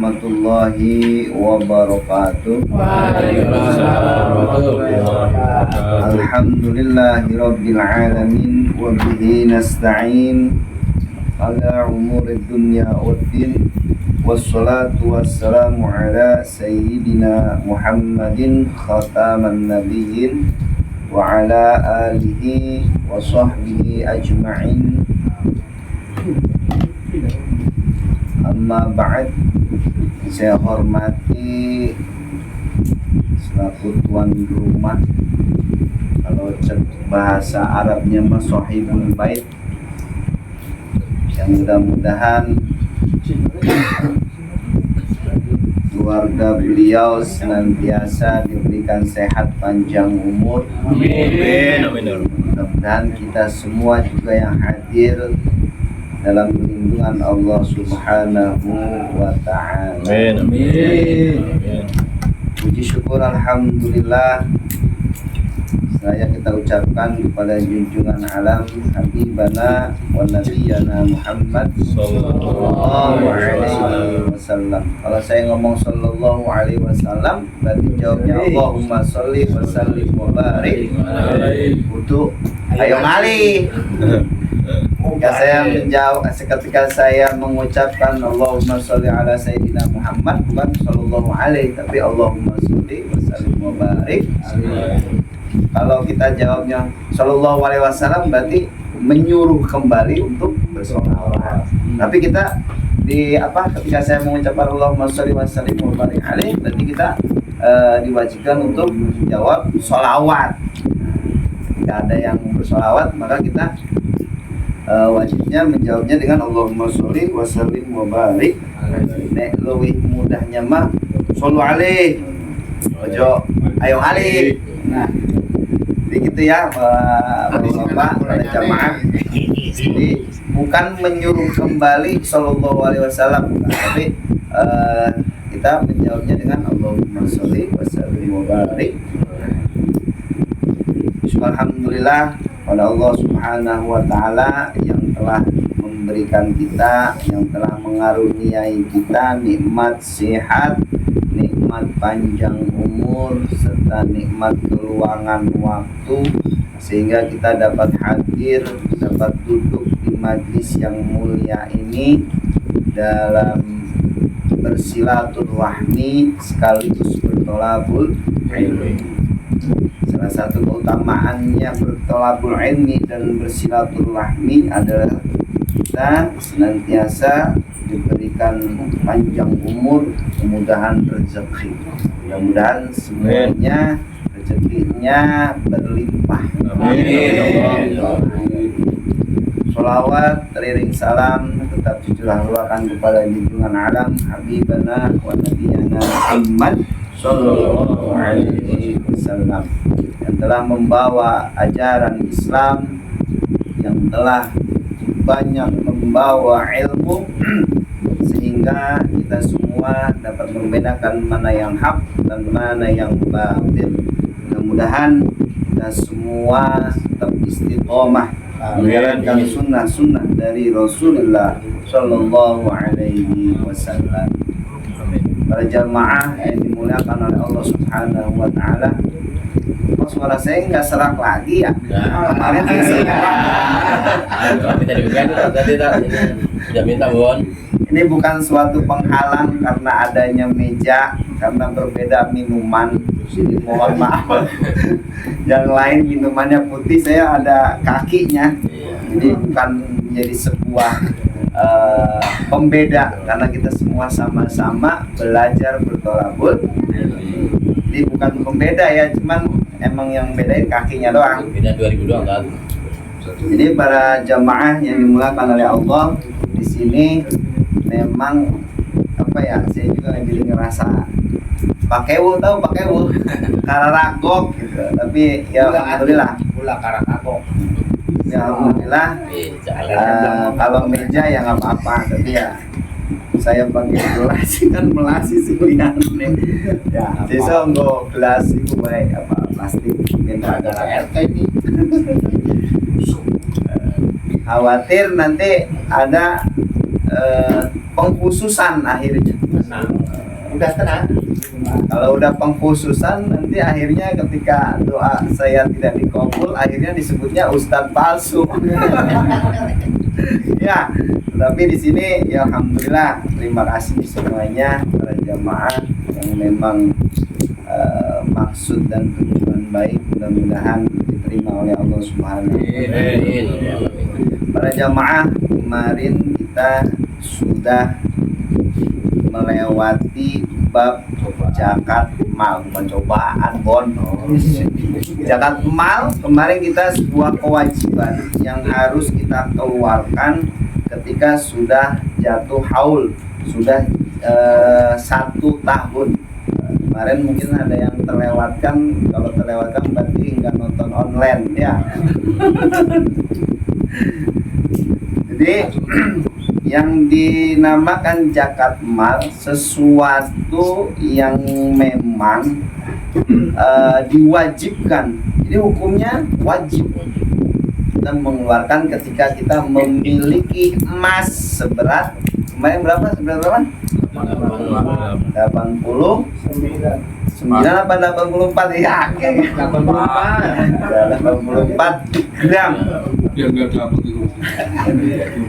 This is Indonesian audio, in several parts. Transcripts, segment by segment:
warahmatullahi wabarakatuh. Alhamdulillahi alamin wa bihi nasta'in ala umurid dunya waddin. Wassalatu wassalamu ala sayyidina Muhammadin khataman nabiyyin wa ala alihi wa sahbihi ajma'in. Amma ba'd, saya hormati selaku tuan rumah, kalau bahasa Arabnya mah sahibul bait, yang mudah-mudahan keluarga beliau senantiasa diberikan sehat panjang umur. Amin. Mudah-mudahan kita semua juga yang hadir dalam perlindungan Allah Subhanahu wa ta'ala. Amin. Puji syukur alhamdulillah kita ucapkan kepada junjungan alam Habibana wa Nabiyana Muhammad sallallahu alaihi wasallam. Kalau saya ngomong sallallahu alaihi wasallam, berarti jawabnya Allahumma sholli wa sallim wa barik. Untuk ayo ngali. Ketika saya mengucapkan Allahumma sholli ala sayyidina Muhammad, bukan sallallahu alaihi, tapi Allahumma sholli wa sallim wa barik. Kalau kita jawabnya sallallahu alaihi wasallam, berarti menyuruh kembali untuk bersolawat. Tapi kita ketika saya mengucapkan Allahumma sholli wa sallim wa barik alaihi, berarti kita diwajibkan untuk jawab solawat. Jika ada yang bersolawat, maka kita wajibnya menjawabnya dengan Allahumma sholli wa sallim wa barik. Nek lebih mudahnya mah shollu alaihi, ojo ayo alaihi. Nah, begitu ya Bapak pada jamaah. Jadi bukan menyuruh kembali sallallahu alaihi wasallam, tapi kita menjawabnya dengan Allahumma sholli wa sallim wa barik. Alhamdulillah pada Allah Subhanahu wa ta'ala yang telah memberikan kita, yang telah mengaruniai kita nikmat sehat, nikmat panjang umur, serta nikmat keluangan waktu, sehingga kita dapat hadir, dapat duduk di majlis yang mulia ini dalam bersilaturahmi sekaligus bertolabul ilmi. Salah satu keutamaannya bertolabul ilmi dan bersilaturahmi adalah kita senantiasa diberikan panjang umur, kemudahan rezeki. Mudah-mudahan semuanya rezekinya berlimpah. Amin. Sholawat, teriring salam tetap dicurahkan kepada junjungan alam Habibana wa Nabiyana Muhammad sallallahu alaihi wasallam, yang telah membawa ajaran Islam, yang telah banyak membawa ilmu, sehingga kita semua dapat membedakan mana yang hak dan mana yang batil. Mudah-mudahan kita semua tetap istiqomah menjalankan sunnah-sunnah dari Rasulullah sallallahu alaihi wasallam. Para jamaah yang dimuliakan oleh Allah Subhanahu wa ta'ala, suara saya nggak serak lagi ya. Kemarin saya serak. Tidak minta Bon. Ini bukan suatu penghalang karena adanya meja, karena berbeda minuman. Jadi mohon maaf. Yang lain minumannya putih, saya ada kakinya. Jadi bukan menjadi sebuah pembeda, karena kita semua sama-sama belajar bertolabul. Jadi bukan pembeda ya, cuman emang yang bedain kakinya doang. Beda 2000 doang kan. Jadi para jamaah yang dimuliakan oleh Allah, di sini memang saya juga ngerasa pakewu, kararagok gitu. Tapi ya alhamdulillah karakagok. Ya alhamdulillah. Kalau meja ya nggak apa-apa, tapi ya saya pakai gelas kan melasi sih lihat nih. Ya, jadi nggak gelas itu baik plastik minta ada RT ini. Khawatir nanti ada pengkhususan akhirnya. Udah tenang. Kalau udah pengkhususan nanti akhirnya ketika doa saya tidak dikabul akhirnya disebutnya ustadz palsu. Ya, tapi di sini ya alhamdulillah terima kasih semuanya para jamaah yang memang maksud dan tujuan baik mudah-mudahan diterima oleh Allah Subhanahu wa taala. Para jamaah, kemarin kita sudah melewati bab zakat mal, pencobaan zakat mal. Kemarin kita sebuah kewajiban yang harus kita keluarkan ketika sudah jatuh haul, sudah 1 tahun. Kemarin mungkin ada yang terlewatkan, kalau terlewatkan berarti nggak nonton online ya. Jadi yang dinamakan zakat mal sesuatu yang memang diwajibkan. Jadi hukumnya wajib kita mengeluarkan ketika kita memiliki emas seberat kemarin berapa? Seberat berapa? 89 apa 84 ya? 84 gram.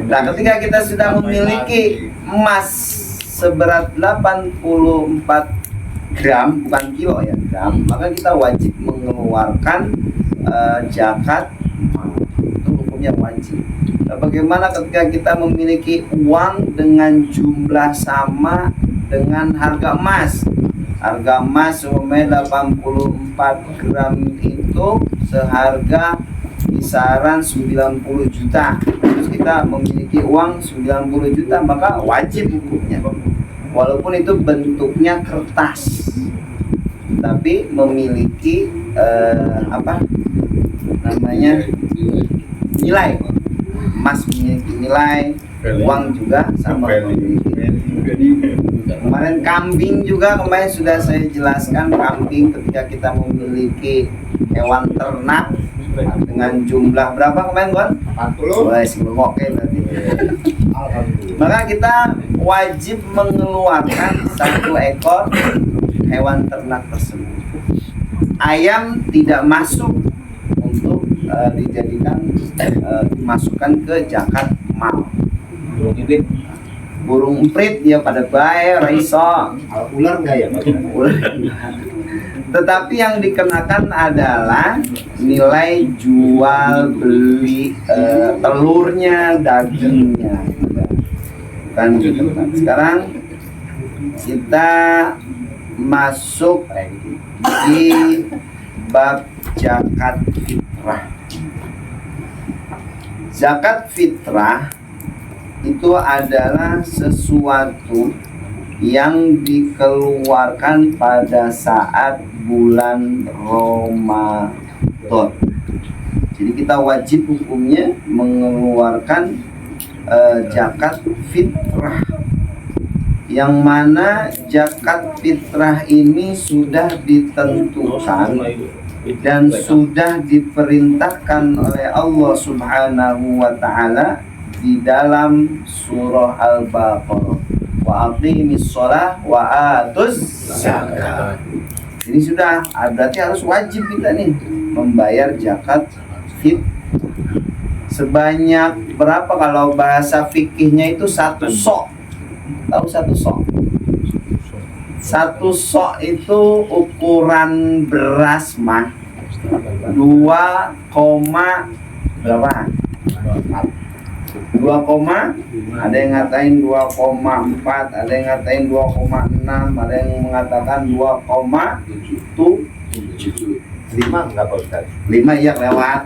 Nah, ketika kita sudah memiliki emas seberat 84 gram, bukan kilo ya, gram, maka kita wajib mengeluarkan zakat. Itu hukumnya wajib. Nah, bagaimana ketika kita memiliki uang dengan jumlah sama dengan harga emas? Harga emas umumnya 84 gram itu seharga kisaran 90 juta. Terus kita memiliki uang 90 juta, maka wajib hukumnya. Walaupun itu bentuknya kertas, tapi memiliki apa namanya, nilai. Emas memiliki nilai, uang juga sama memiliki. Kemarin kambing juga kemarin sudah saya jelaskan, kambing ketika kita memiliki hewan ternak dengan jumlah berapa kemarin Gon? 40. Wah, sih oke berarti. Maka kita wajib mengeluarkan 1 ekor hewan ternak tersebut. Ayam tidak masuk untuk dijadikan dimasukkan ke zakat mal. Burung emprit ya pada baik raiso. Ular enggak ya? Tetapi yang dikenakan adalah nilai jual beli telurnya, dagingnya, bukan gitu. Sekarang kita masuk di bab zakat fitrah. Zakat fitrah itu adalah sesuatu yang dikeluarkan pada saat bulan Ramadan. Jadi kita wajib hukumnya mengeluarkan zakat fitrah, yang mana zakat fitrah ini sudah ditentukan dan sudah diperintahkan oleh Allah Subhanahu wa taala di dalam surah Al-Baqarah, wa aqimis shalah wa atuz zakat. Ini sudah berarti harus wajib kita nih membayar zakat fit. Sebanyak berapa kalau bahasa fikihnya itu 1 sok? Tahu 1 sok? 1 sok itu ukuran beras mah 2, berapa? 2, ada yang ngatain 2,4, ada yang ngatain 2,6, ada yang mengatakan 2,7. 5 enggak Pak Ustaz? 5 iya lewat.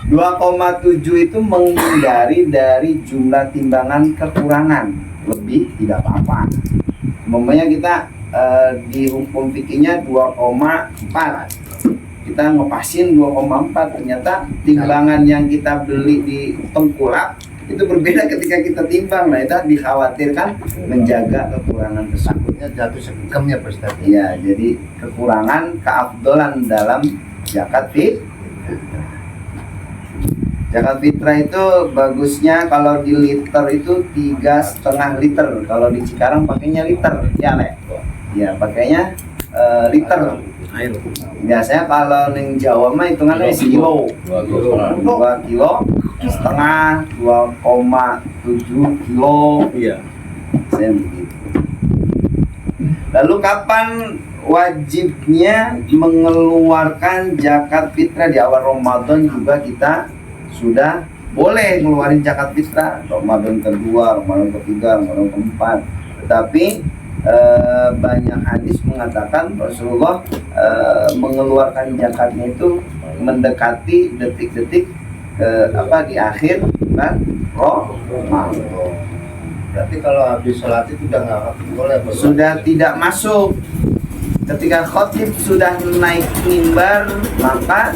2,7 itu menghindari dari jumlah timbangan kekurangan, lebih tidak apa-apa. Umpamanya kita di hukum fikihnya 2,4, kita ngepasin 2,4, ternyata timbangan yang kita beli di tengkulak itu berbeda ketika kita timbang. Nah, itu dikhawatirkan menjaga kekurangan tersebut. Jatuh segem ya Pak Ustaz? Iya, jadi kekurangan keafdolan dalam zakat fitrah. Zakat fitrah itu bagusnya kalau di liter itu 3,5 liter. Kalau di Cikarang pakainya liter, ya Le? Ya pakainya liter. Biasanya kalau neng Jawa mah hitungannya sekilo, 2,5 kilo, 2,7 kilo. Iya. Saya begitu. Lalu kapan wajibnya mengeluarkan zakat fitrah? Di awal Ramadan juga kita sudah boleh ngeluarin zakat fitrah. Ramadan kedua, Ramadan ketiga, Ramadan keempat. Tetapi banyak hadis mengatakan Rasulullah mengeluarkan zakatnya itu mendekati detik-detik di akhir bulan Ramadan. Berarti kalau habis sholat itu udah nggak boleh. Sudah tidak masuk. Ketika khotib sudah naik mimbar, maka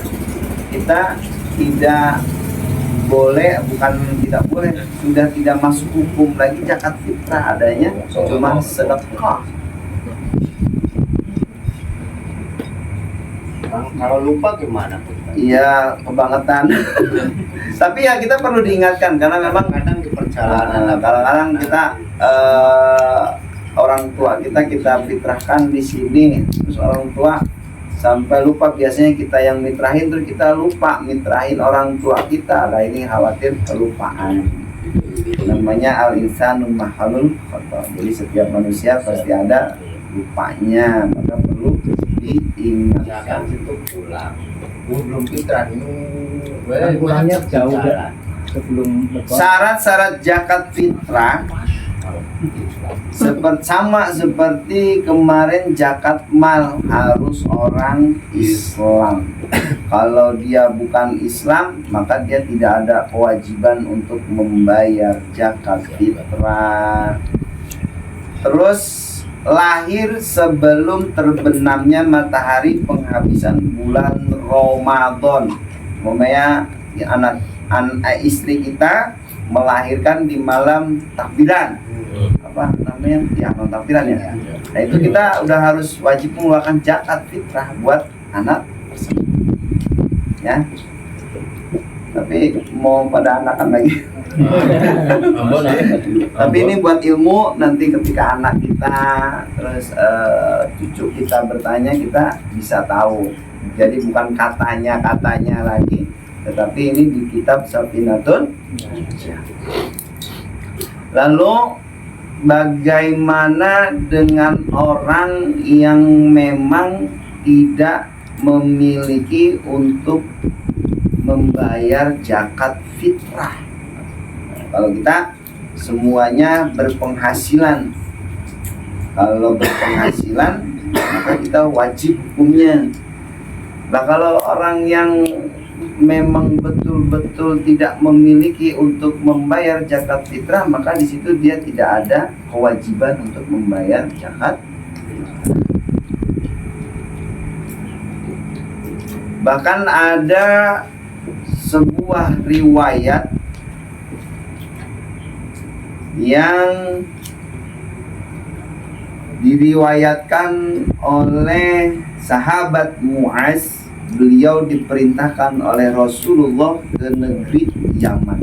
kita tidak boleh, bukan tidak boleh, sudah tidak masuk hukum lagi zakat fitrah, adanya cuma sedekah. Kalau lupa gimana? Iya, kebangetan. Tapi ya kita perlu diingatkan karena memang Kadang di perjalanan kadang-kadang kita orang tua kita fitrahkan di sini, terus orang tua sampai lupa. Biasanya kita yang mitrahin, terus kita lupa mitrahin orang tua kita. Nah ini khawatir kelupaan. Namanya al-insanu mahalul khata. Jadi setiap manusia pasti ada lupanya, maka perlu diingatkan. itu pulang. Belum fitrah ini. Pulangnya jauh dah sebelum Syarat-syarat zakat fitrah sama seperti kemarin zakat mal, harus orang Islam. Kalau dia bukan Islam, maka dia tidak ada kewajiban untuk membayar zakat fitrah. Terus lahir sebelum terbenamnya matahari penghabisan bulan Ramadan. Umpamanya istri kita melahirkan di malam takbiran, apa namanya, ya malam takbiran ya. Nah itu kita udah harus wajib mengeluarkan zakat fitrah buat anak tersebut, ya. Tapi mau pada anakan lagi. Tapi ini buat ilmu, nanti ketika anak kita terus cucu kita bertanya, kita bisa tahu. Jadi bukan katanya lagi, tetapi ini di kitab Safinatun. Lalu bagaimana dengan orang yang memang tidak memiliki untuk membayar zakat fitrah? Kalau kita semuanya berpenghasilan, kalau berpenghasilan maka kita wajib hukumnya. Nah kalau orang yang memang betul-betul tidak memiliki untuk membayar zakat fitrah, maka di situ dia tidak ada kewajiban untuk membayar zakat. Bahkan ada sebuah riwayat yang diriwayatkan oleh sahabat Mu'az. Beliau diperintahkan oleh Rasulullah ke negeri Yaman,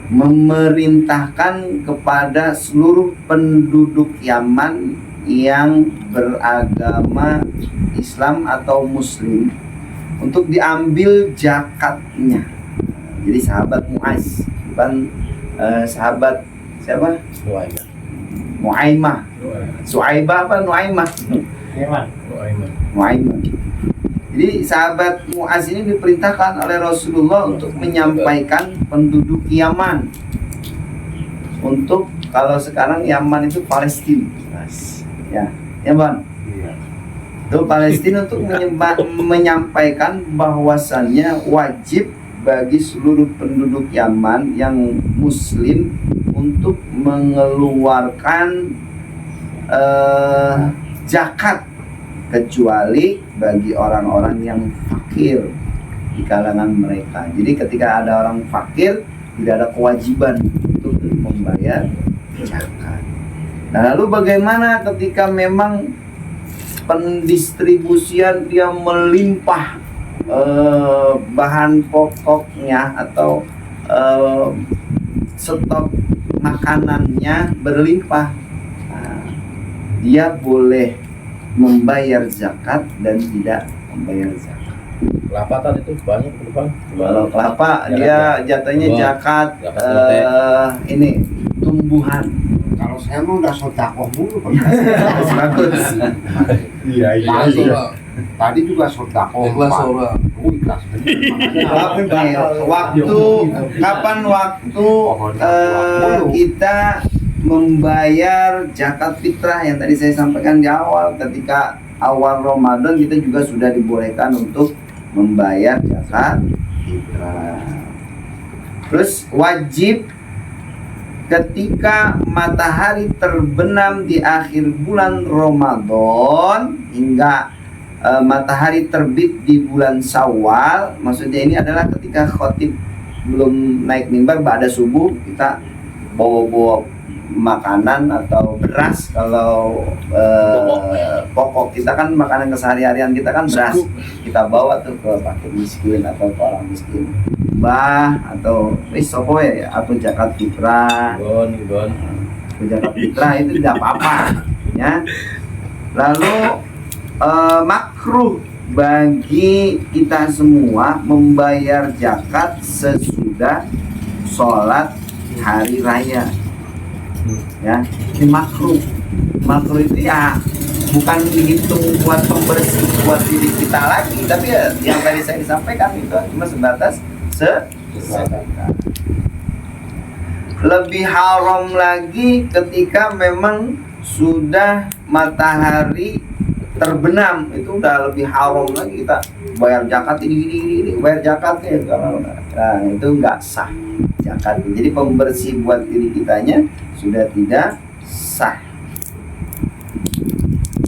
memerintahkan kepada seluruh penduduk Yaman yang beragama Islam atau Muslim untuk diambil zakatnya. Jadi sahabat Mu'az, bukan sahabat siapa? Nuaimah. Suaibah apa Nuaimah? Nuaimah. Jadi sahabat Mu'az ini diperintahkan oleh Rasulullah untuk menyampaikan penduduk Yaman. Untuk, kalau sekarang Yaman itu Palestina. Ya, Yaman. Itu Palestina, untuk menyampaikan bahwasannya wajib bagi seluruh penduduk Yaman yang Muslim untuk mengeluarkan zakat, kecuali bagi orang-orang yang fakir di kalangan mereka. Jadi ketika ada orang fakir, tidak ada kewajiban untuk membayar zakat. Nah lalu bagaimana ketika memang pendistribusian dia melimpah, bahan pokoknya atau stok makanannya berlimpah, nah, dia boleh membayar zakat dan tidak membayar zakat. Kelapa tadi itu banyak ke depan. Kalau kelapa Zakat dia jatuhnya Wah, zakat zakat ini tumbuhan. Kalau saya mau udah sodakoh mulu. Bagus. Iya Tadi Tadi juga sodakoh. Ikhlas Pak. orang. Ikhlas. Kapan waktu kita membayar zakat fitrah yang tadi saya sampaikan di awal, ketika awal Ramadan kita juga sudah dibolehkan untuk membayar zakat fitrah. Terus wajib ketika matahari terbenam di akhir bulan Ramadan hingga matahari terbit di bulan Syawal. Maksudnya ini adalah ketika khotib belum naik mimbar ba'da subuh, kita bawa makanan atau beras. Kalau pokok kita kan makanan keseharian kita kan beras, kita bawa tuh ke fakir miskin atau ke orang miskin, atau sopoe atau zakat fitrah. Zakat fitrah itu tidak apa-apa ya. Lalu makruh bagi kita semua membayar zakat sesudah sholat hari raya. Ya, ini makruh. Makruh itu ya bukan dihitung buat pembersih buat diri kita lagi, tapi ya yang tadi saya sampaikan itu cuma sebatas sedekah. Lebih haram lagi ketika memang sudah matahari terbenam, itu udah lebih haram lagi kita bayar zakat ini bayar zakatnya, nah itu nggak sah zakat. Jadi pembersih buat diri kitanya sudah tidak sah.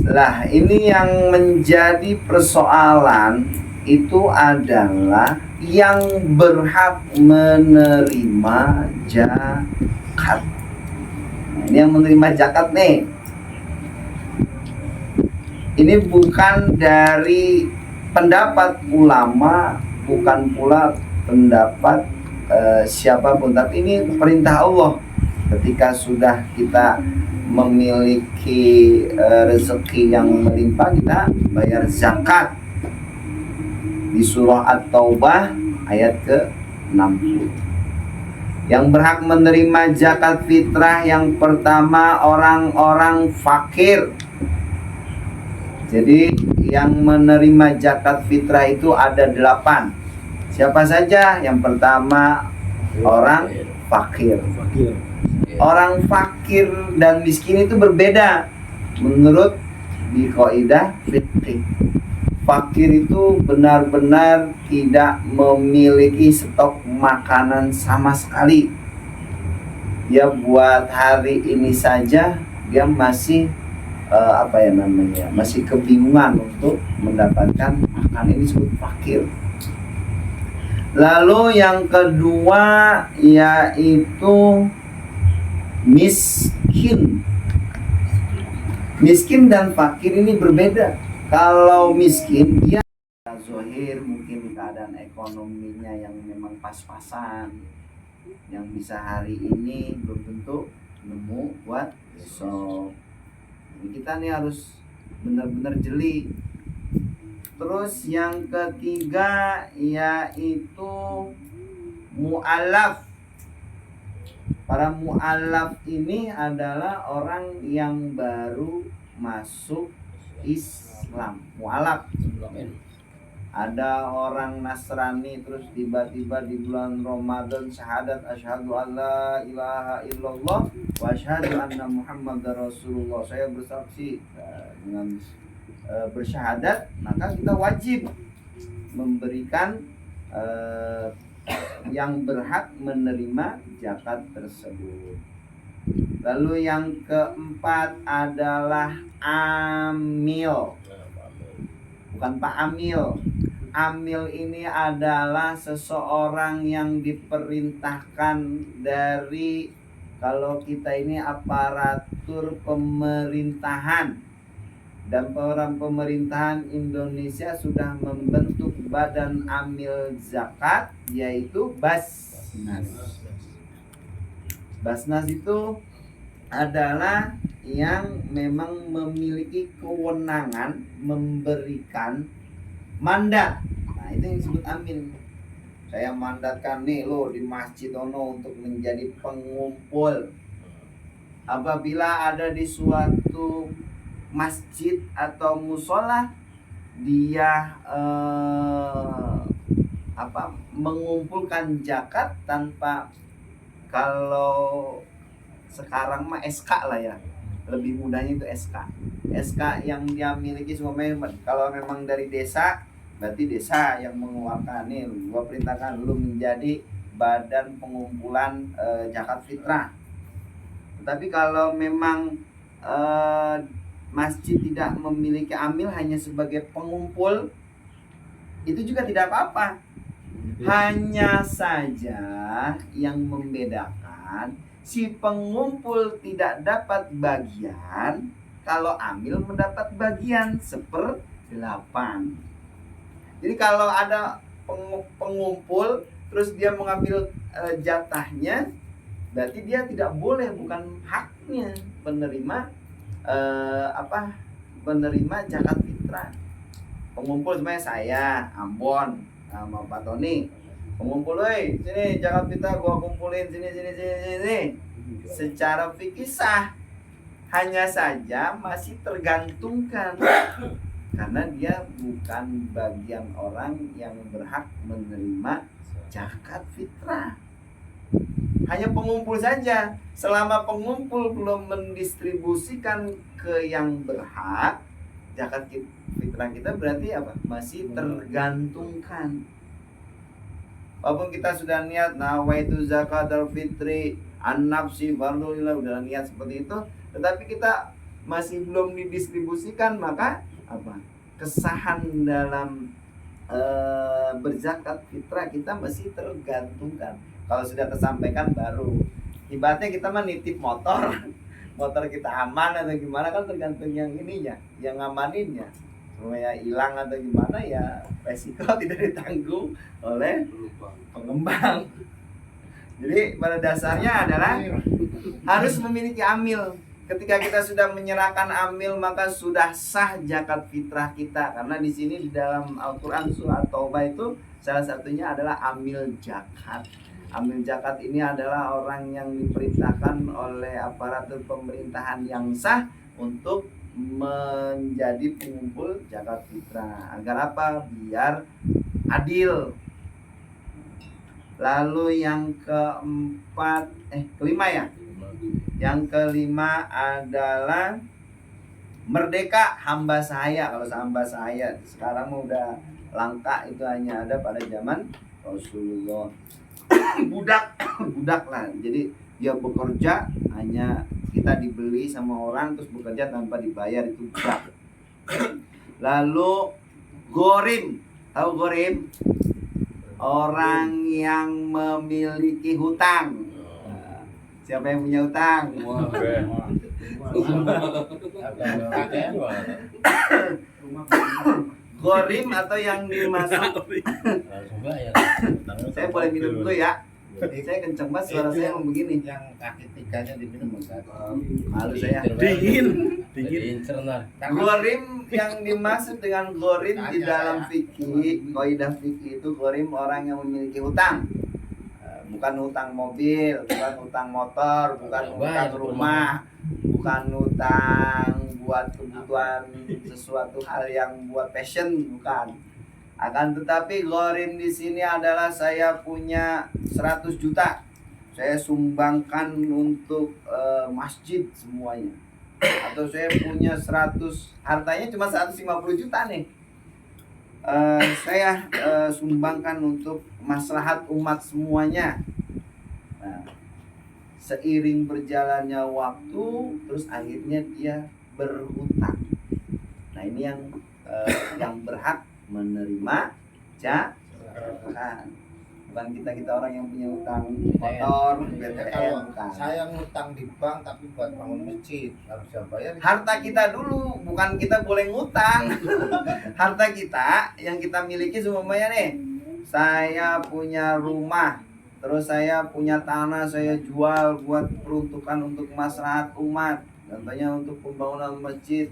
Lah ini yang menjadi persoalan itu adalah yang berhak menerima zakat. Nah, ini yang menerima zakat nih. Ini bukan dari pendapat ulama, bukan pula pendapat siapapun, tapi ini perintah Allah. Ketika sudah kita memiliki rezeki yang melimpah, kita bayar zakat. Di surah At-Taubah ayat ke-60. Yang berhak menerima zakat fitrah yang pertama orang-orang fakir. Jadi yang menerima zakat fitrah itu ada 8. Siapa saja? Yang pertama orang fakir. Orang fakir dan miskin itu berbeda menurut di kaidah fikih. Fakir itu benar-benar tidak memiliki stok makanan sama sekali. Dia buat hari ini saja dia masih masih kebingungan untuk mendapatkan makan, ini disebut fakir. Lalu yang kedua yaitu miskin. Miskin dan fakir ini berbeda. Kalau miskin dia zahir, mungkin keadaan ekonominya yang memang pas-pasan, yang bisa hari ini belum tentu nemu buat besok. Kita nih harus benar-benar jeli. Terus yang ketiga yaitu mu'alaf. Para mu'alaf ini adalah orang yang baru masuk Islam. Mu'alaf. Ada orang Nasrani terus tiba-tiba di bulan Ramadan syahadat asyhadu alla ilaha illallah wa asyhadu anna Muhammadar Rasulullah. Saya bersaksi dengan bersyahadat, maka kita wajib memberikan yang berhak menerima zakat tersebut. Lalu yang keempat adalah amil. Bukan Pak Amil. Amil ini adalah seseorang yang diperintahkan dari, kalau kita ini aparatur pemerintahan, dan pemerintahan Indonesia sudah membentuk badan amil zakat, yaitu Basnas. Basnas itu adalah yang memang memiliki kewenangan memberikan mandat. Nah, itu yang disebut amil. Saya mandatkan nih lo di Masjid Ono untuk menjadi pengumpul. Apabila ada di suatu masjid atau musola dia mengumpulkan zakat tanpa, kalau sekarang mah SK lah ya, lebih mudahnya itu SK yang dia miliki semuanya. Kalau memang dari desa, berarti desa yang mengeluarkan, nih gua perintahkan lu menjadi badan pengumpulan zakat fitrah. Tapi kalau memang masjid tidak memiliki amil, hanya sebagai pengumpul, itu juga tidak apa-apa. Hanya saja yang membedakan, si pengumpul tidak dapat bagian, kalau amil mendapat bagian 1/8. Jadi kalau ada pengumpul terus dia mengambil jatahnya, berarti dia tidak boleh, bukan haknya menerima menerima zakat fitrah. Pengumpul sebenarnya saya, Ambon, sama Pak Tony. Pengumpul, sini zakat fitrah gua kumpulin, sini. Secara fikih sah. Hanya saja masih tergantungkan, karena dia bukan bagian orang yang berhak menerima zakat fitrah. Hanya pengumpul saja. Selama pengumpul belum mendistribusikan ke yang berhak zakat fitrah kita, berarti apa? Masih tergantungkan. Walaupun kita sudah niat nawaitu zakatul fitri an-nafsi fardhulillah, udah niat seperti itu, tetapi kita masih belum didistribusikan, maka apa? Kesahan dalam berzakat fitrah kita masih tergantungkan. Kalau sudah tersampaikan baru. Ibaratnya kita mah nitip motor kita aman atau gimana, kan tergantung yang ininya, yang ngamaninnya. Supaya hilang atau gimana ya resiko tidak ditanggung oleh pengembang. Jadi pada dasarnya adalah harus memiliki amil. Ketika kita sudah menyerahkan amil, maka sudah sah zakat fitrah kita. Karena di sini di dalam Al-Qur'an surah Taubah itu salah satunya adalah amil zakat. Amil zakat ini adalah orang yang diperintahkan oleh aparatur pemerintahan yang sah untuk menjadi pengumpul zakat fitrah. Agar apa? Biar adil. Lalu yang kelima ya. Yang kelima adalah merdeka hamba sahaya. Kalau hamba sahaya sekarang udah langka, itu hanya ada pada zaman Rasulullah. budak lah. Jadi dia bekerja, hanya kita dibeli sama orang terus bekerja tanpa dibayar, itu budak. Lalu gorim, tahu gorim? Orang yang memiliki hutang. Siapa yang punya hutang? Gorim atau yang dimaksud, saya boleh minum dulu ya. Saya kenceng banget suara saya mau begini. Yang kaki tiganya diminum Ustaz. Malu saya. Dingin. Gorim yang dimaksud dengan gorim di dalam fikih, kaidah fikih itu gorim orang yang memiliki hutang. Bukan hutang mobil, bukan hutang motor, bukan hutang rumah, bukan hutang buat kebutuhan sesuatu hal yang buat passion, bukan. Akan tetapi gorim di sini adalah saya punya 100 juta, saya sumbangkan untuk masjid semuanya. Atau saya punya 100, hartanya cuma 150 juta nih, saya sumbangkan untuk maslahat umat semuanya. Nah, seiring berjalannya waktu, terus akhirnya dia berhutang. Nah, ini yang berhak menerima zakat. bukan kita orang yang punya utang motor, Ya, BTN, kalau bukan. saya ngutang di bank tapi buat bangun masjid harus saya bayar. Harta kita dulu, bukan kita boleh ngutang. Harta kita yang kita miliki semuanya nih. Saya punya rumah, terus saya punya tanah, saya jual buat peruntukan untuk maslahat umat. Contohnya untuk pembangunan masjid.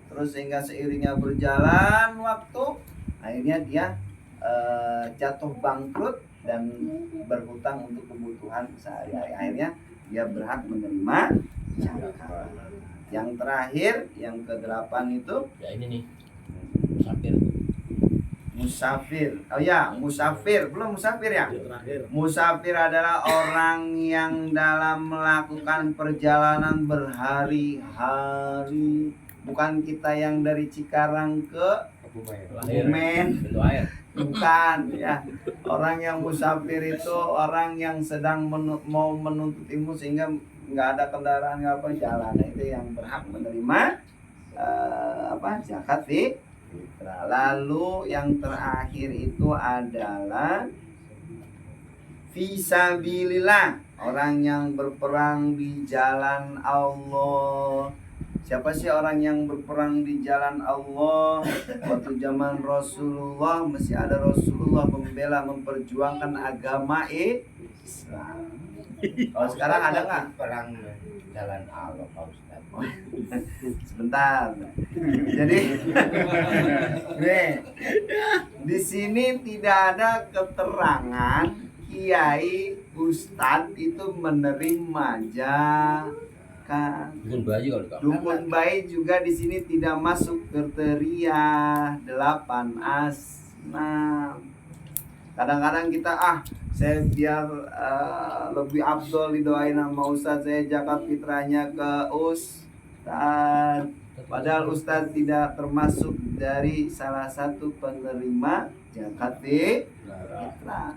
Terus sehingga seiringnya berjalan waktu, akhirnya dia jatuh bangkrut dan berhutang untuk kebutuhan sehari-hari. Akhirnya dia berhak menerima zakat. Yang terakhir, yang ke-8 itu Ya ini nih. Musafir. musafir. Oh ya, musafir. Belum musafir ya? Terakhir. Musafir adalah orang yang dalam melakukan perjalanan berhari-hari. Bukan kita yang dari Cikarang ke Kebumen. Itu air. Bukan ya. Orang yang musafir itu orang yang sedang mau menuntut ilmu sehingga nggak ada kendaraan, nggak apa jalan. Nah, itu yang berhak menerima zakat fitrah. Lalu yang terakhir itu adalah fisabilillah, orang yang berperang di jalan Allah. Siapa sih orang yang berperang di jalan Allah? Waktu zaman Rasulullah masih ada Rasulullah membela, memperjuangkan agama Islam. Kalau sekarang ada nggak? Perang jalan Allah Pak Ustaz. Sebentar. Jadi, nih, di sini tidak ada keterangan kiai ustadz itu menerima zakat. Dukun bayi kalau kamu. Dukun bayi juga di sini tidak masuk kriteria 8 asnaf. Kadang-kadang kita saya biar lebih afdol didoain sama Ustadz, saya zakat fitrahnya ke Ustadz. Padahal Ustadz tidak termasuk dari salah satu penerima zakat fitrah.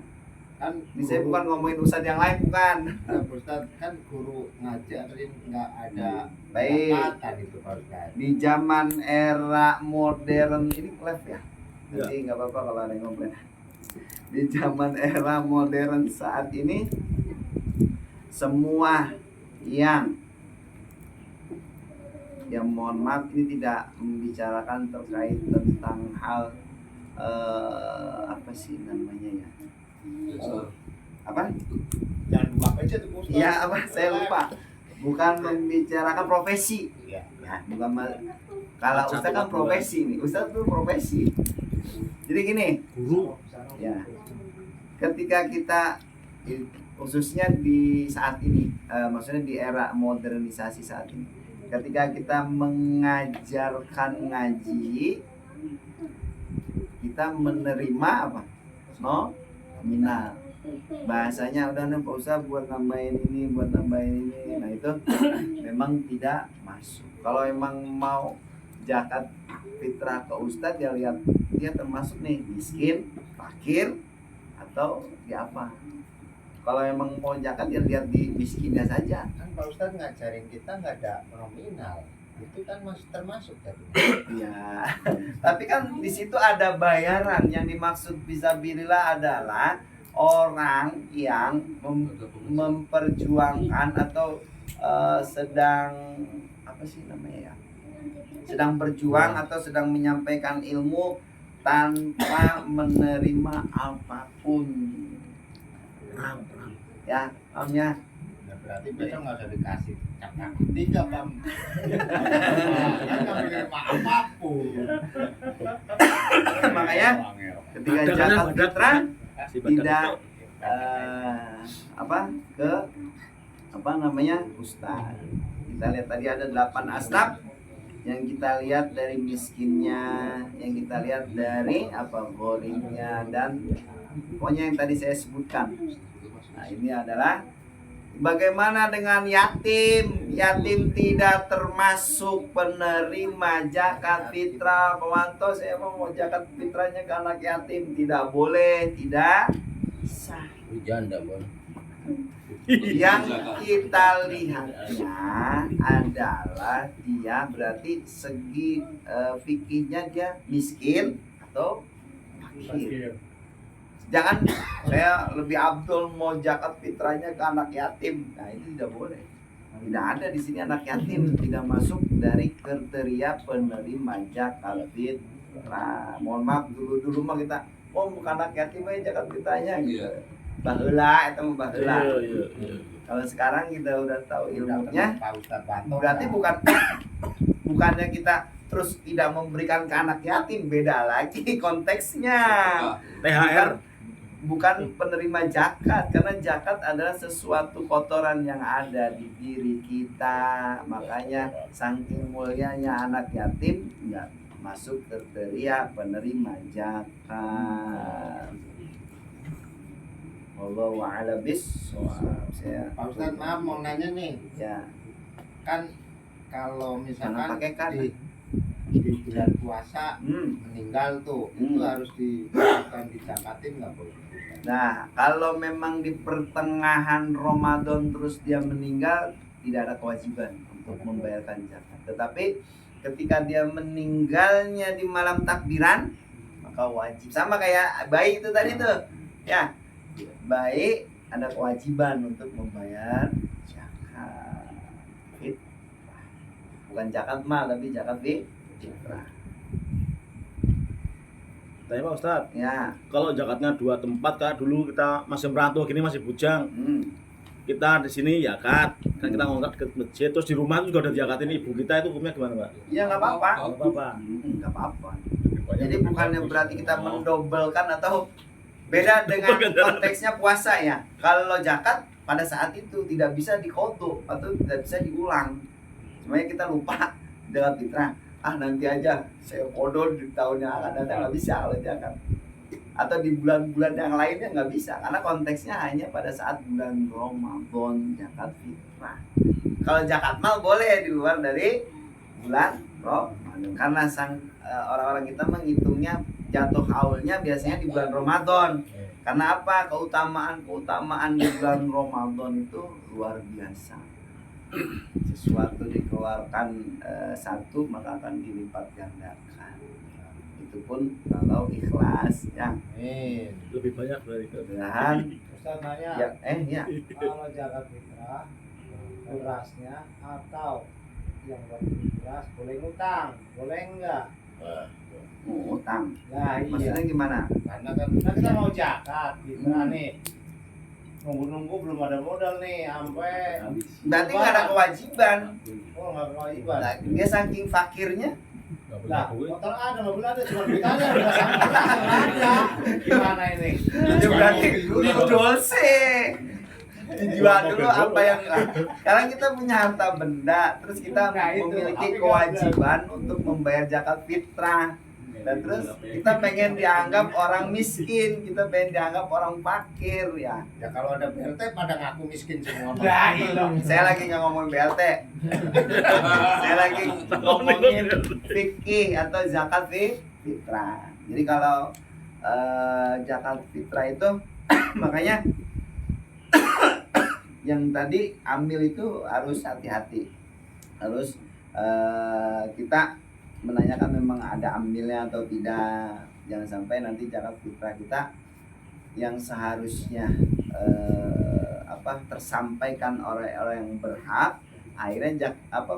Kan Ini saya bukan ngomongin Ustadz yang lain, bukan. Pak Ustaz, kan guru ngajarin nggak ada Baik. zakatan itu Pak Ustaz. Di zaman era modern ini klep ya. Jadi nggak apa-apa kalau ada yang komplain. Di zaman era modern saat ini, semua yang mohon maaf ini tidak membicarakan terkait tentang hal apa sih namanya ya? Apa? Jangan buka aja tuh Pak Ustaz. Iya apa? Saya lupa. Bukan membicarakan profesi. Iya. Ya, bukan kalau Ustaz kan profesi nih. Ustaz tuh profesi. Jadi gini, Guru. ya. Ketika kita khususnya di saat ini, maksudnya di era modernisasi saat ini, ketika kita mengajarkan ngaji, kita menerima apa? Nominal. Bahasanya udah nih Pak Ustaz buat nambahin ini, buat nambahin ini. Nah itu memang tidak masuk. Kalau emang mau zakat fitrah ke Ustadz, ya lihat dia termasuk nih miskin, fakir, atau di apa. Kalau emang mau zakat ya lihat di miskinnya saja. Kan Pak Ustaz ngajarin kita nggak ada nominal. Itu kan masih termasuk tadi. Ya, tapi kan di situ ada bayaran. Yang dimaksud fisabilillah adalah orang yang memperjuangkan atau sedang apa sih namanya ya? Sedang berjuang atau sedang menyampaikan ilmu tanpa menerima apapun. Ya, pahamnya? Nah, berarti besok nggak usah dikasih cakap 3 Pak. Nggak menerima apapun. Makanya ketika zakat fitrah tidak ustaz. Kita lihat tadi ada 8 asnaf yang kita lihat dari miskinnya, yang kita lihat dari ghanimnya, dan pokoknya yang tadi saya sebutkan. Nah, ini adalah bagaimana dengan yatim? Yatim tidak termasuk penerima zakat fitrah. Pewanto, saya mau zakat fitrahnya ke anak yatim, tidak boleh, tidak sah. Janda, Bang. Yang kita lihatnya adalah dia berarti segi fikihnya dia miskin atau fakir. Jangan saya lebih abdul mau zakat fitrahnya ke anak yatim. Nah, itu tidak boleh. Tidak ada di sini anak yatim, tidak masuk dari kriteria penerima zakat fitrah. Mohon maaf dulu mah kita bukan anak yatim aja zakat fitrahnya gitu. Baheula eta mah baheula. Kalau sekarang kita udah tahu ilmunya, berarti bukannya kita terus tidak memberikan ke anak yatim, beda lagi konteksnya. THR Bukan penerima zakat, karena zakat adalah sesuatu kotoran yang ada di diri kita. Makanya saking mulianya anak yatim nggak masuk kriteria penerima zakat. Wallahu a'lam bishawab. Saya Pak Ustadz, maaf mau nanya nih, ya kan kalau jangan misalkan pakai kan. di bulan puasa meninggal tuh, itu harus dilakukan dizakatin nggak boleh? Nah, kalau memang di pertengahan Ramadan terus dia meninggal, tidak ada kewajiban untuk membayarkan zakat. Tetapi ketika dia meninggalnya di malam takbiran, maka wajib. Sama kayak bayi itu tadi tuh. Ya, bayi ada kewajiban untuk membayar zakat. Bukan zakat mal, tapi zakat fitrah. Tanya Pak Ustadz, Ya. kalau zakatnya 2 tempat Kak, dulu kita masih merantau gini masih bujang. Kita di sini zakat, kan kita ngongkat ke masjid, terus di rumah juga udah zakatin ibu kita, itu hukumnya gimana Pak? Ya nggak apa-apa. Nggak apa-apa. Nggak apa-apa. Jadi bukannya berarti kita mendobelkan atau beda dengan konteksnya puasa ya. Kalau zakat pada saat itu tidak bisa dikodok atau tidak bisa diulang. Semuanya kita lupa dengan fitrah. Nanti aja saya kodok di tahun yang akan datang, nggak bisa kalau zakat. Atau di bulan-bulan yang lainnya nggak bisa, karena konteksnya hanya pada saat bulan Ramadan zakat fitrah. Kalau zakat mal boleh di luar dari bulan Ramadan, karena orang-orang kita menghitungnya jatuh haulnya biasanya di bulan Ramadan. Karena apa? Keutamaan di bulan Ramadan itu luar biasa. Sesuatu dikeluarkan satu maka akan dilipat gandakan. Itu pun kalau ikhlas ya. Lebih banyak dari itu. Mudah-mudahan Ustaz nanya, ya. kalau zakat fitrah berasnya atau yang buat beras boleh ngutang, boleh enggak? Utang. Nah iya, Maksudnya gimana? karena kan kita mau zakat fitrah nih, nunggu belum ada modal nih, sampai Berarti nggak ada kewajiban. nggak kewajiban. Nah, dia saking fakirnya. Lah, motor ada, mobil ada, cuma duitnya udah sampai ada. Gimana ini? Dia berarti dijual sih. Dijual dulu apa yang sekarang kita punya harta benda, terus kita Nah, itu. memiliki Tapi kewajiban untuk membayar zakat fitrah. Dan terus kita pengen dianggap orang miskin, kita pengen dianggap orang fakir ya. Ya kalau ada BLT pada ngaku miskin semua. Nah, saya lagi nggak ngomong BLT. Saya lagi ngomongin fikih atau zakat fitrah. Jadi kalau zakat fitrah itu makanya yang tadi ambil itu harus hati-hati. Harus kita menanyakan memang ada ambilnya atau tidak. Jangan sampai nanti zakat fitrah kita yang seharusnya tersampaikan orang-orang yang berhak, akhirnya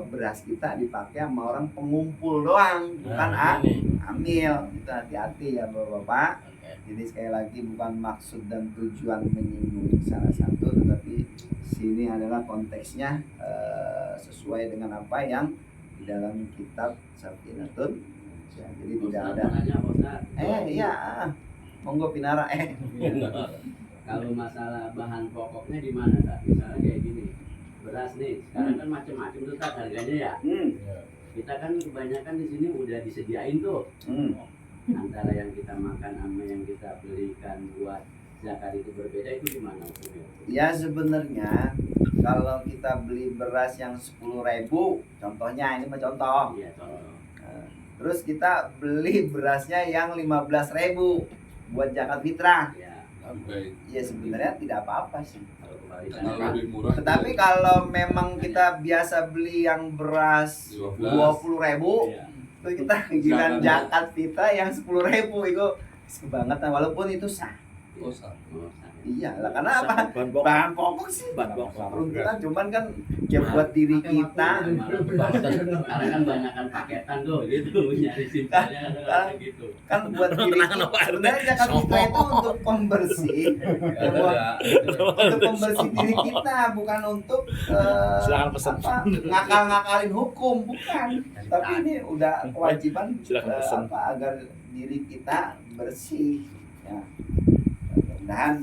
beras kita dipakai sama orang pengumpul doang, bukan amil. Itu hati-hati ya Bapak-bapak. Jadi sekali lagi bukan maksud dan tujuan menyinggung salah satu, tetapi sini adalah konteksnya sesuai dengan apa yang di dalam kitab Safinatun. Jadi tidak ada. Iya. Monggo Pinara. Kalau masalah bahan pokoknya di mana tak? Misalnya kayak gini, beras nih, sekarang kan macam-macam tuh tak harganya ya. Kita kan kebanyakan di sini udah disediain tuh. Antara yang kita makan sama yang kita belikan buat zakat itu berbeda, itu gimana? Ya sebenarnya kalau kita beli beras yang 10.000, contohnya ini mah contoh. Iya, contoh. Terus kita beli berasnya yang 15.000 buat zakat fitrah. Ya sebenarnya tidak apa-apa sih. Tetapi kalau memang kita biasa beli yang beras 20.000, itu kita gilan zakat fitrah yang 10.000 itu kebangetan, walaupun itu sah. Oh, sah. Iya lah, karena apa? Bahan pokok. Bahan pokok sih. Bahan pokok. Peruntukan cuman kan ya buat diri kita. Karena kan banyakan paketan tuh gitu nyari simpelnya kadang-kadang gitu. Kan buat diri Tenang, kita. apa artinya? Sebenarnya zakat fitrah itu untuk pembersih. Untuk pembersih diri kita, bukan untuk Silakan pesan. ngakal-ngakalin hukum, bukan. Tapi ini udah kewajiban Silakan pesan. agar diri kita bersih. Ya. Mudah-mudahan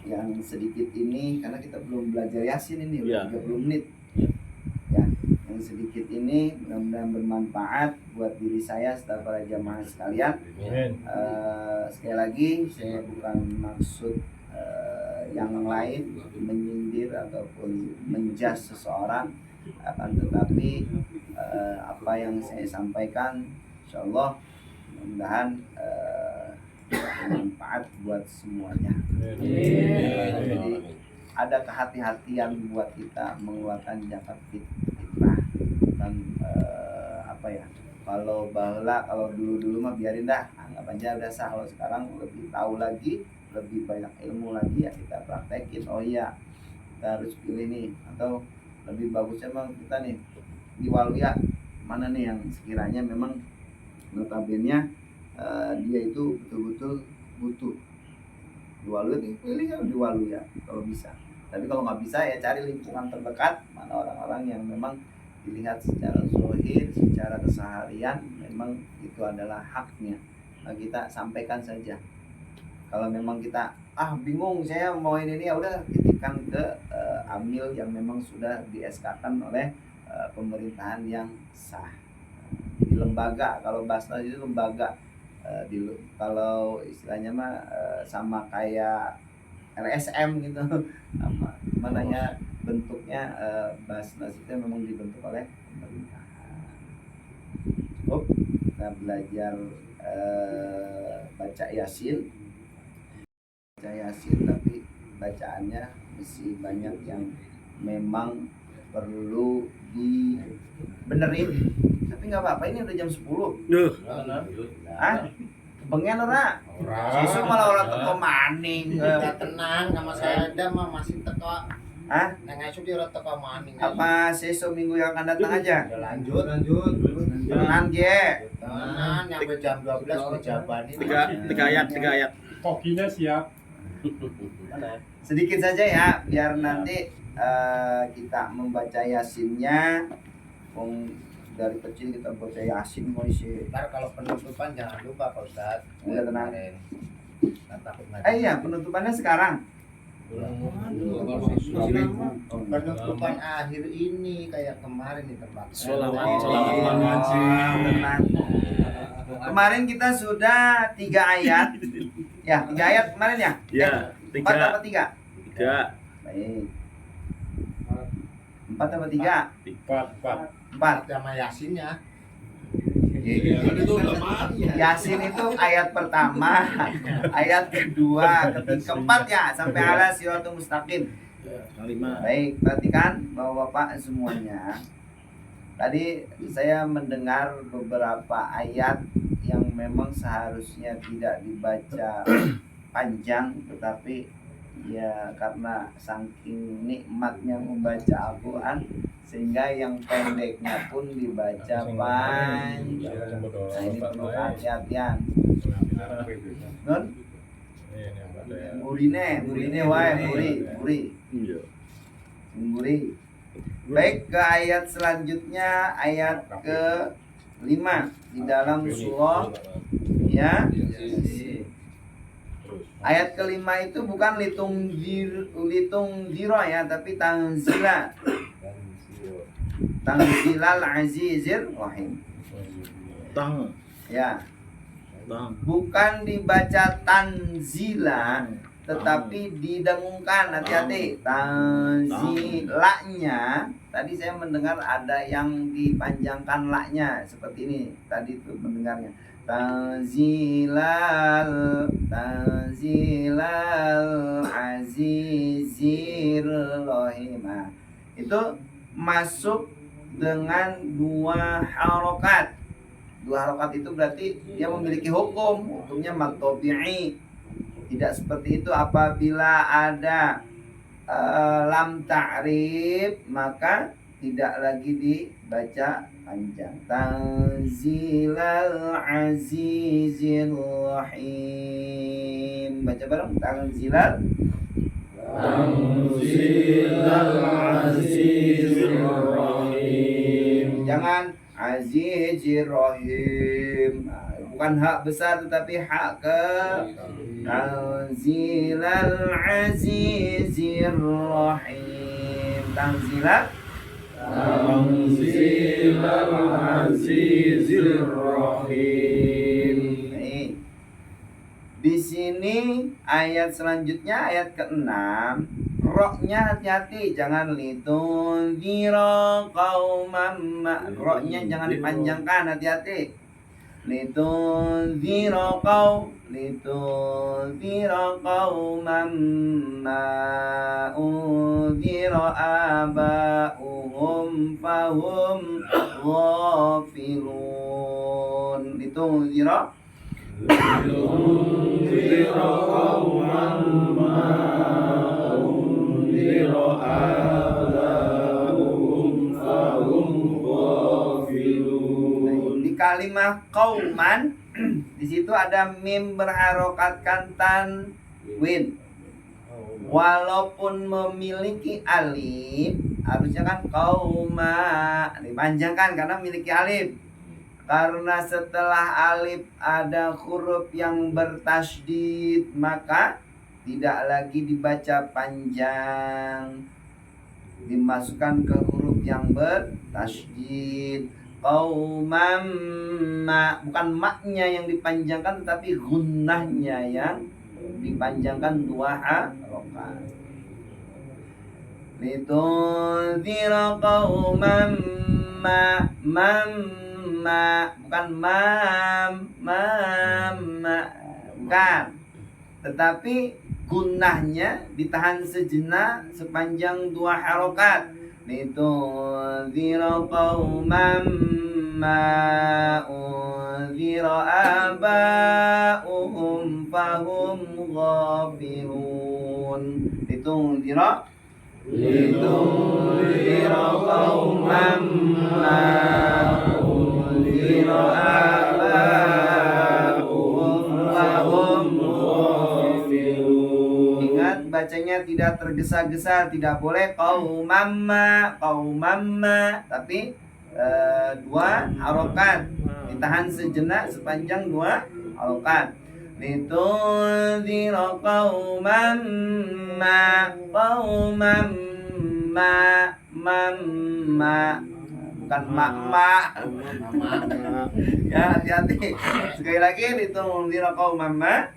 yang sedikit ini, karena kita belum belajar Yasin ini Ya. udah 30 menit. Ya, yang sedikit ini mudah-mudahan bermanfaat buat diri saya serta para jamaah sekalian. Sekali lagi saya bukan maksud yang lain menyindir ataupun menjas seseorang, akan tetapi apa yang saya sampaikan insyaallah mudah-mudahan bermanfaat buat semuanya. Jadi ada kehati-hatian buat kita mengeluarkan zakat fitrah. Kan apa ya? Kalau dulu mah biarin dah, anggap aja udah sah. Kalau sekarang lebih tahu lagi, lebih banyak ilmu lagi, ya kita praktekin. Oh iya, kita harus pilih nih, atau lebih bagusnya memang kita nih di waluya mana nih yang sekiranya memang notabene dia itu betul-betul butuh. Di waluya nih, pilih yang di waluya kalau bisa. Tapi kalau nggak bisa ya cari lingkungan terdekat, mana orang-orang yang memang dilihat secara zahir, secara keseharian memang itu adalah haknya. Nah, kita sampaikan saja. Kalau memang kita bingung saya mau ini ya udah titipkan ke amil yang memang sudah di-SK-kan oleh pemerintahan yang sah. Di lembaga, kalau Basnas itu lembaga. Kalau istilahnya mah sama kayak LSM gitu, sama mananya bentuknya Basnas itu memang dibentuk oleh pemerintahan. Kita belajar baca Yasin, tapi bacaannya masih banyak yang memang perlu dibenerin. Tapi nggak apa-apa, ini udah jam 10. Bengen ora? Sesuk malah orang teko maning. Ya tenang, nama saya ada mah masih teko. Nang esuk dia ora teko maning. Apa sesuk minggu yang akan datang aja? Udah lanjut. Tenang ge. Tenang, nyampe jam 12 dijabani. Tiga ayat. Kokinya siap. Sedikit saja ya, biar nanti kita membaca Yasinnya. Dari kecil kita baca Yasin mau isi. Ntar kalau penutupan jangan lupa Pak Ustadz. Udah tenang. Takut ngaji. Iya, penutupannya sekarang. Penutupan akhir ini kayak kemarin di tempat. Sholawat Tenang. Kemarin kita sudah 3 ayat. Ya, 3 ayat kemarin ya? Ya, 4 apa 3? 3. Baik. 4 apa 3? 4. Sama Yasinnya. Yasin itu ayat pertama, ayat kedua, keempat ya, sampai ala siratul mustaqim. Yang 5. Baik, perhatikan Bapak-bapak semuanya. Tadi saya mendengar beberapa ayat yang memang seharusnya tidak dibaca panjang, tetapi ya karena saking nikmatnya membaca Al-Quran sehingga yang pendeknya pun dibaca panjang. Nah, ini perlu hati-hatian. Nun? Murine wae, muri. Iya. Muri. Baik, ke ayat selanjutnya, ayat ke-5 di dalam surah ya. Ayat ke-5 itu bukan litung diro ya, tapi Tanzilal Azizir Rahim. Tang. Ya. Bukan dibaca tanzila, tetapi didengungkan. Hati-hati. Tanzilanya. Tadi saya mendengar ada yang dipanjangkan laknya seperti ini. Tadi itu mendengarnya. Tanzilal Azizir Rahim. Itu masuk dengan 2 harokat. 2 harokat itu berarti dia memiliki hukumnya mad tabi'i. Tidak seperti itu apabila ada lam ta'rif maka tidak lagi dibaca panjang. Tanzilal azizir rahim. Baca bareng. Tanzilal Azizir Rahim. Jangan azizir rahim. Bukan hak besar tetapi hak ke Tanzilal azizir rahim. Tanzilal Azizir Rahim. Nih. Di sini ayat selanjutnya ayat ke-6, roknya hati-hati jangan litunzira qauman roknya jangan dipanjangkan, hati-hati. Litunzira qauman ma unzira aba'uhum fahum ghafilun. Litunzira di kalimah qauman di situ ada mim berharokatkan tanwin. Walaupun memiliki alif, harusnya kan qauma dipanjangkan karena memiliki alif. Karena setelah alif ada huruf yang bertasydid, maka tidak lagi dibaca panjang, dimasukkan ke huruf yang bertasydid. Qaumam ma, bukan maknya yang dipanjangkan tetapi gunnahnya yang dipanjangkan 2 harokat. Litunzira qauman ma bukan bukan, tetapi gunnahnya ditahan sejenak sepanjang 2 harokat. Litunzira qauman ma unzira aba'uhum fahum ghafilun. Litunzira qauman ma unzira aba'uhum fahum ghafilun. Ingat bacanya tidak tergesa-gesa, tidak boleh qaumamma, tapi 2 harokat ditahan sejenak sepanjang 2 harokat. Litunzira qauman ma bukan mak ya, hati-hati. Sekali lagi, litunzira qauman ma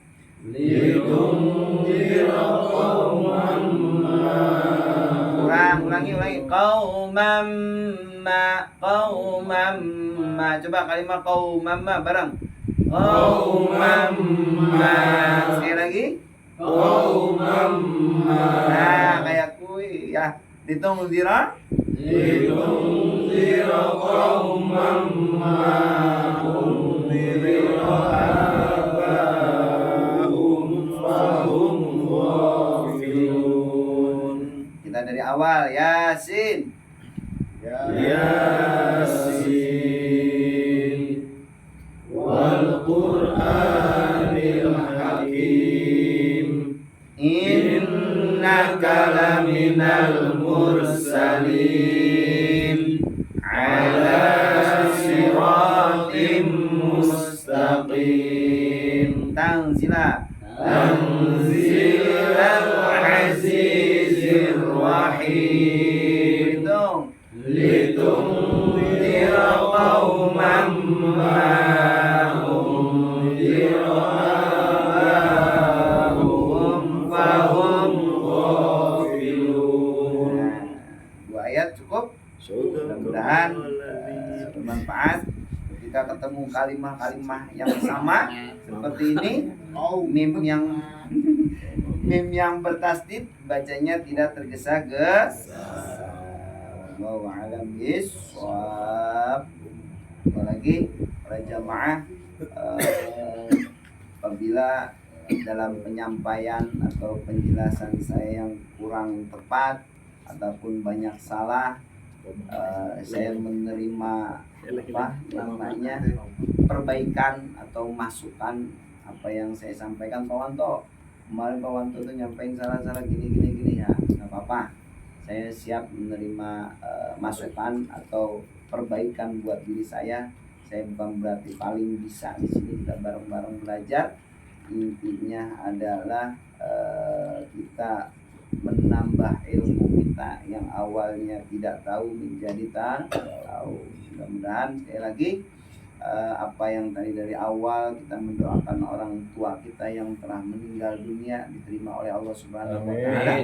ulangi qauman ma coba kalimat qauman ma bareng. Qauman ma, sekali lagi qauman ma. Nah, kayak kui ya. Litunzira qauman ma unzira aba'uhum fahum ghafilun. Kita dari awal, Yasin. Yasin wal Qur'anil Hakim innaka laminal mursalin ala siratim mustaqim. Tanzilal azizir rahim. Litunzira qauman ma unzira aba'uhum fahum ghafilun. 2 ayat cukup. Mudah-mudahan bermanfaat. Kita ketemu kalimah-kalimah yang sama seperti ini. Mim yang bertasdid bacanya tidak tergesa-gesa. Wallahu a'lam bishawab. Apalagi para jamaah apabila dalam penyampaian atau penjelasan saya yang kurang tepat ataupun banyak salah, saya menerima namanya perbaikan atau masukan apa yang saya sampaikan. Pak Wanto, kemarin Pak Wanto itu nyampein salah-salah gini ya, nggak apa-apa. Saya siap menerima masukan atau perbaikan buat diri saya. Saya bukan berarti paling bisa di sini, kita bareng-bareng belajar. Intinya adalah kita menambah ilmu kita yang awalnya tidak tahu menjadi tahu. Mudah-mudahan sekali lagi apa yang tadi dari awal kita mendoakan orang tua kita yang telah meninggal dunia diterima oleh Allah Subhanahu wa taala.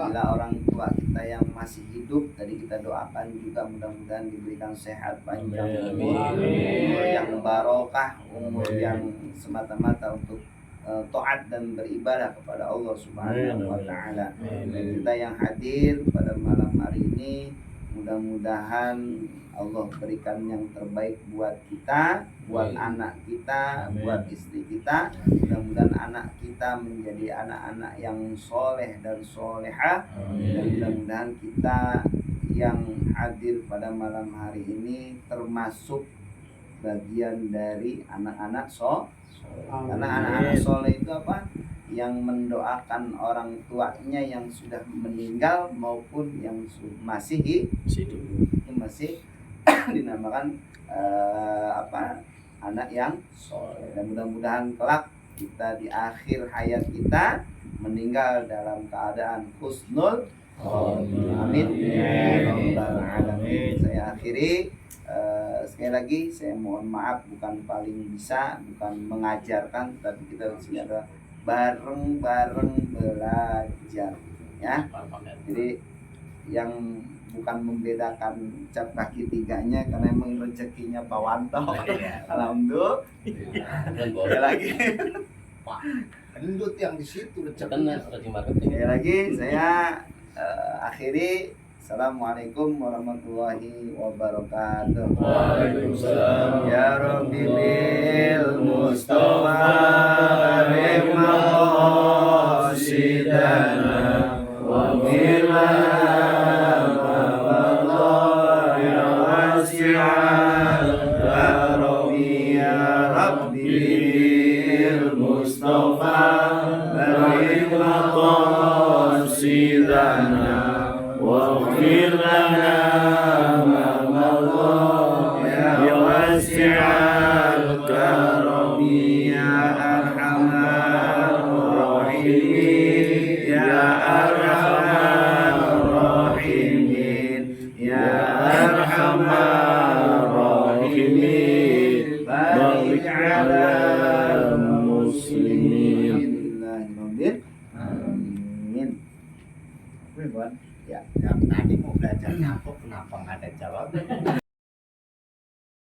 Bila orang tua kita yang masih hidup tadi kita doakan juga mudah-mudahan diberikan sehat panjang umur yang barokah, umur yang semata-mata untuk taat dan beribadah kepada Allah Subhanahu wa taala. Dan kita yang hadir pada malam hari ini mudah-mudahan Allah berikan yang terbaik buat kita, buat anak kita, buat istri kita. Mudah-mudahan anak kita menjadi anak-anak yang soleh dan solehah. Dan mudah-mudahan kita yang hadir pada malam hari ini termasuk bagian dari anak-anak soleh. Karena anak-anak soleh itu apa? Yang mendoakan orang tuanya yang sudah meninggal maupun yang masih hidup. Itu masih dinamakan anak yang soleh. Dan mudah-mudahan kelak kita di akhir hayat kita meninggal dalam keadaan husnul khotimah. Amin ya rabbal alamin. Saya akhiri. Sekali lagi saya mohon maaf, bukan paling bisa, bukan mengajarkan, tapi kita di sini adalah bareng-bareng belajar ya. Jadi yang bukan membedakan cap kaki tiganya karena emang rezekinya Pak Wanto. Alhamdulillah. Sekali lagi Pak Endut yang di situ Karena strategi marketing. sekali lagi saya akhiri. Assalamualaikum warahmatullahi wabarakatuh. Waalaikumsalam. Ya Rabbi bil Mustafa maqasidana wa firman ya wasi'al karomi ya Rabbi bil Mustafa maqasidana واغفر لنا ما مضى يا واسع الكرم يا أرحم الراحمين يا أرحم الراحمين يا أرحم الراحمين بارك على المسلمين. Amin. Ya, tadi mau belajar ngapok kenapa nggak ada jawab?